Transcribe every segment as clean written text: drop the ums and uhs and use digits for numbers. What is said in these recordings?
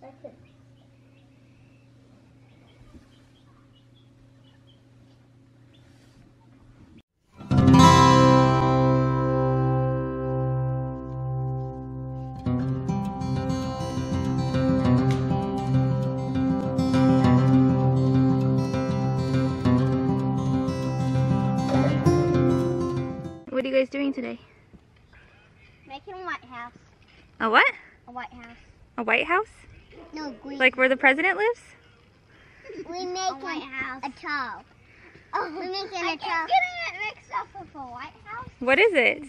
What are you guys doing today? Making a White House. A what? A White House. A White House? No, green. Like where the president lives? We make a White House. A tub. Oh, we're making a tub. I'm getting it mixed up with a White House. What is it?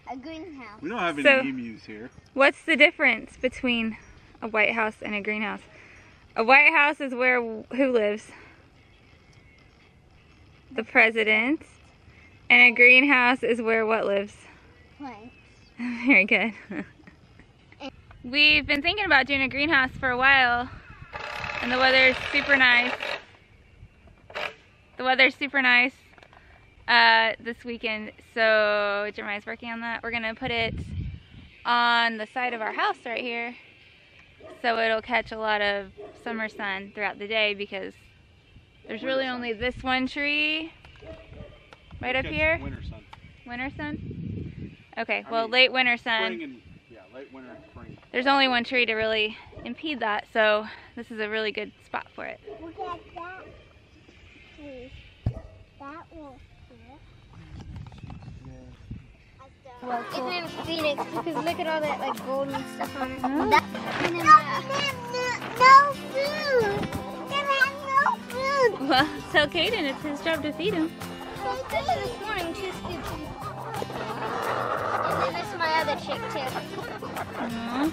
A greenhouse. We don't have any emus here. What's the difference between a White House and a greenhouse? A White House is where who lives? The president. And a greenhouse is where what lives? Plants. Very good. We've been thinking about doing a greenhouse for a while, and the weather's super nice. The weather's super nice this weekend, so Jeremiah's working on that. We're gonna put it on the side of our house right here, so it'll catch a lot of summer sun throughout the day, because there's really only this one tree right up here. Winter sun. Winter sun? Okay, well, late winter sun. Spring and, yeah, late winter and spring. There's only one tree to really impede that, so this is a really good spot for it. Look at that tree. That one here. Well, cool. His name's Phoenix, because look at all that like gold and stuff on it. Oh. No food. There has no food. Well, tell Caden it's his job to feed him. Especially this morning, 2 scoops. And then there's my other chick too. Aww.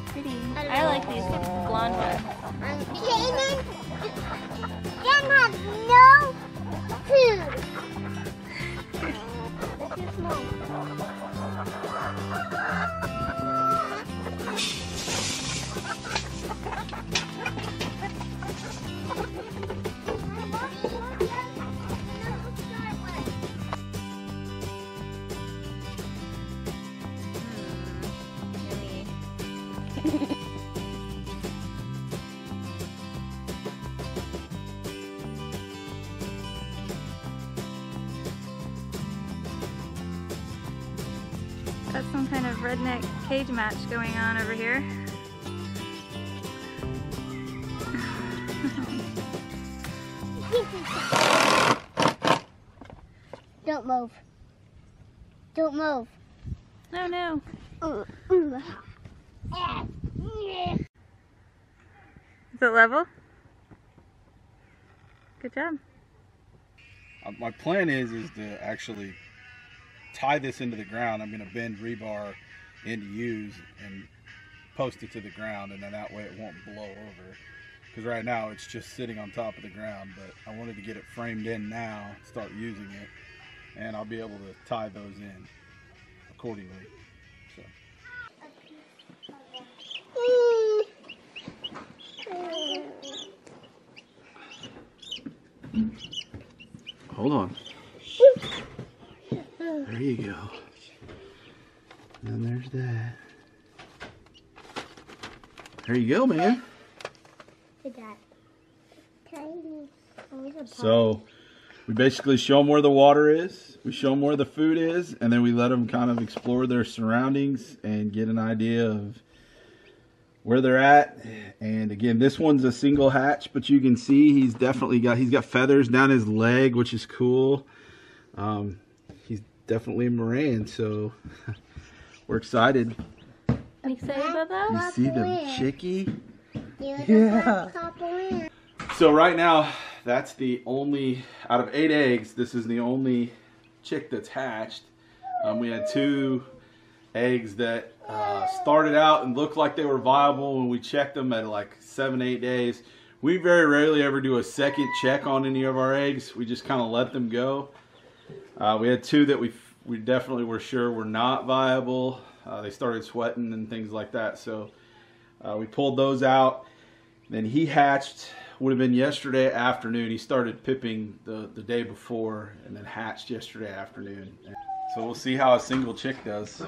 Pretty. I like these blonde ones. Kaden, Jen has no food. They're too small. Got some kind of redneck cage match going on over here. Don't move. Don't move. Oh no. Is it level? Good job. My plan is to actually tie this into the ground. I'm going to bend rebar into U's and post it to the ground, and then that way it won't blow over. Because right now it's just sitting on top of the ground, but I wanted to get it framed in now, start using it, and I'll be able to tie those in accordingly. So. Hold on. There you go. And there's that. There you go, man. So we basically show them where the water is, we show them where the food is, and then we let them kind of explore their surroundings and get an idea of where they're at. And again, this one's a single hatch, but you can see he's got feathers down his leg, which is cool. He's definitely a Moran, so we're excited. You excited about that? You see the chickie? Yeah. So right now, that's the only, out of 8 eggs, this is the only chick that's hatched. We had 2 eggs that started out and looked like they were viable when we checked them at like 7-8 days. We very rarely ever do a second check on any of our eggs. We just kind of let them go. We had 2 that we definitely were sure were not viable. They started sweating and things like that, so we pulled those out. Then he hatched, would have been yesterday afternoon. He started pipping the day before and then hatched yesterday afternoon. So we'll see how a single chick does.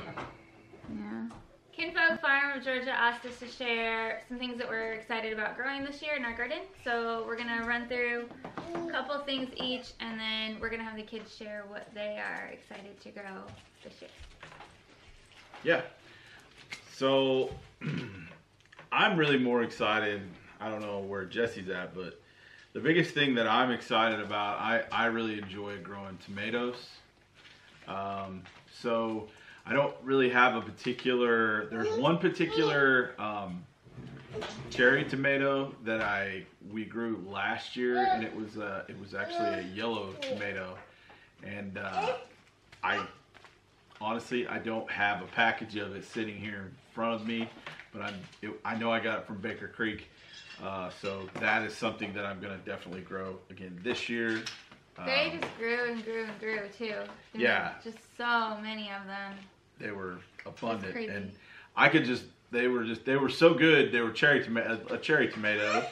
Yeah. Kinfolk Kinfolk Farm of Georgia asked us to share some things that we're excited about growing this year in our garden. So we're gonna run through a couple things each, and then we're gonna have the kids share what they are excited to grow this year. Yeah. So I'm really more excited. I don't know where Jesse's at, but the biggest thing that I'm excited about, I really enjoy growing tomatoes. So I don't really have a particular, there's one particular cherry tomato that we grew last year, and it was actually a yellow tomato, and honestly, I don't have a package of it sitting here in front of me, but I know I got it from Baker Creek, so that is something that I'm going to definitely grow again this year. They just grew and grew and grew too. Yeah. Just so many of them. They were abundant, and they were so good. They were a cherry tomato,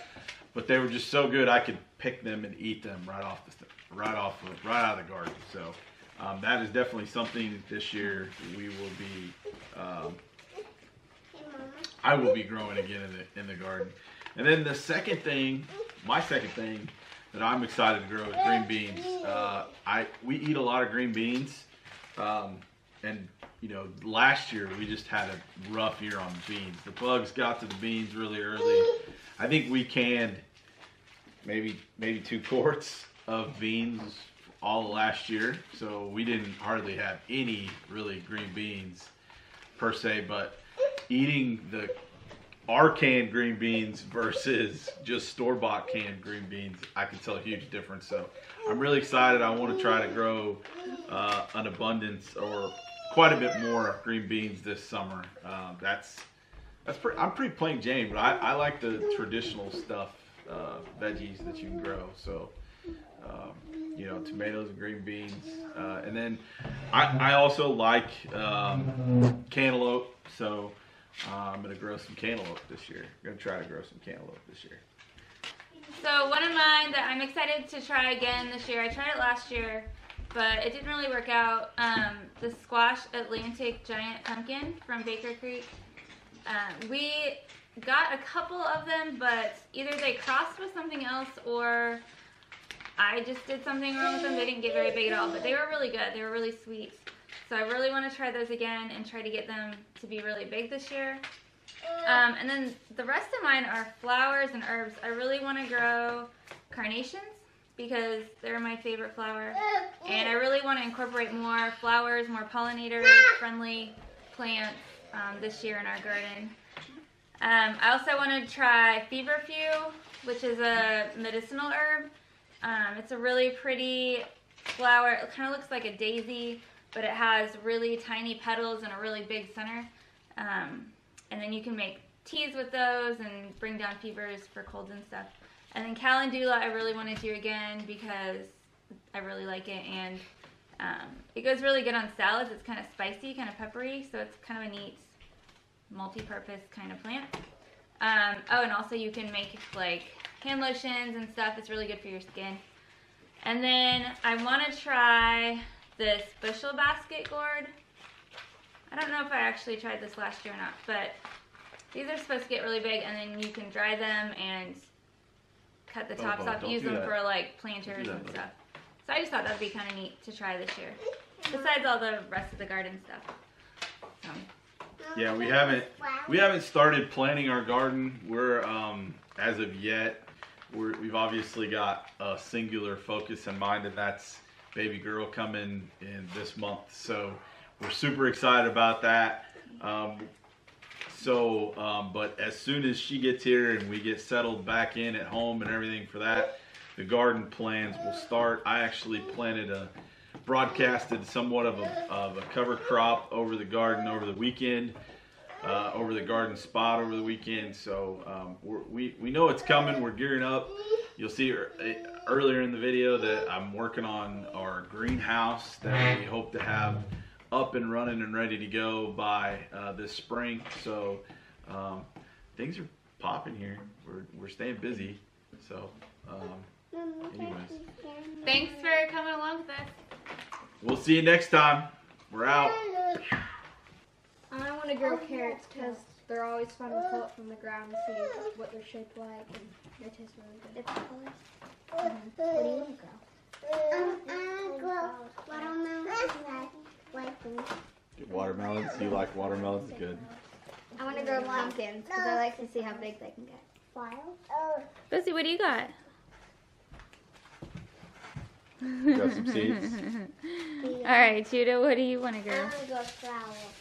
but they were just so good I could pick them and eat them right out of the garden. So that is definitely something this year we will be. I will be growing again in the garden. And then my second thing that I'm excited to grow is green beans. We eat a lot of green beans, and last year we just had a rough year on beans. The bugs got to the beans really early. I think we canned maybe 2 quarts of beans all last year, so we didn't hardly have any really green beans per se. But eating our canned green beans versus just store-bought canned green beans, I can tell a huge difference. So I'm really excited. I want to try to grow an abundance or quite a bit more green beans this summer. I'm pretty plain Jane, but I like the traditional stuff, veggies that you can grow. So tomatoes and green beans, and then I also like cantaloupe. So I'm going to grow some cantaloupe this year. I'm going to try to grow some cantaloupe this year. So one of mine that I'm excited to try again this year, I tried it last year, but it didn't really work out. The squash Atlantic giant pumpkin from Baker Creek. We got a couple of them, but either they crossed with something else or I just did something wrong with them. They didn't get very big at all, but they were really good. They were really sweet. So I really want to try those again and try to get them to be really big this year. And then the rest of mine are flowers and herbs. I really want to grow carnations because they're my favorite flower. And I really want to incorporate more flowers, more pollinator-friendly plants this year in our garden. I also want to try feverfew, which is a medicinal herb. It's a really pretty flower. It kind of looks like a daisy, but it has really tiny petals and a really big center. And then you can make teas with those and bring down fevers for colds and stuff. And then calendula I really want to do again because I really like it, and it goes really good on salads. It's kind of spicy, kind of peppery, so it's kind of a neat multi-purpose kind of plant. Oh, and also you can make like hand lotions and stuff. It's really good for your skin. And then I want to try this bushel basket gourd. I don't know if I actually tried this last year or not, but these are supposed to get really big, and then you can dry them and cut the tops off, use them for like planters and stuff. So I just thought that would be kind of neat to try this year, besides all the rest of the garden stuff. So. Yeah, we haven't started planting our garden. We're as of yet, we've obviously got a singular focus in mind, and that's baby girl coming in this month. So we're super excited about that. But as soon as she gets here and we get settled back in at home and everything for that, the garden plans will start. I actually broadcasted somewhat of a cover crop over the garden over the weekend, over the garden spot over the weekend. So we know it's coming. We're gearing up. You'll see earlier in the video that I'm working on our greenhouse that we hope to have up and running and ready to go by this spring. So things are popping here. We're staying busy. So anyways, thanks for coming along with us. We'll see you next time. We're out. I want to grow carrots because they're always fun to pull up from the ground and see what they're shaped like, and they taste really good. What do you want to grow? I grow watermelons. Watermelons? You like watermelons? Good. I want to grow pumpkins because I like to see how big they can get. Bussy, what do you got? Got some seeds. Alright, Judah, what do you want to I grow? want to grow flowers.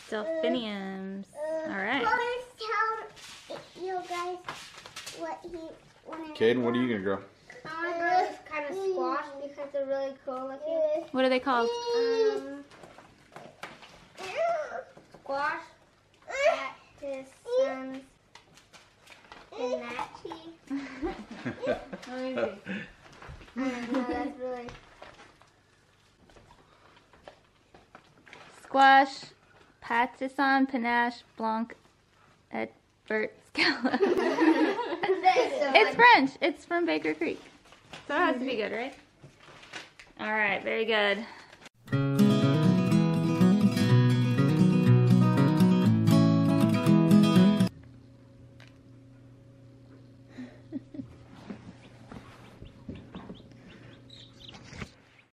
Delphiniums. Alright. Let's tell you guys what he wanted. Caden, what are you going to grow? I want to grow this kind of squash because they're really cool looking. What are they called? Squash, cactus, and natty. I don't know, that's really... Squash, Patissson, Panache, Blanc, et Vert, Scallop. It's French. It's from Baker Creek. So it has to be good, right? Alright, very good.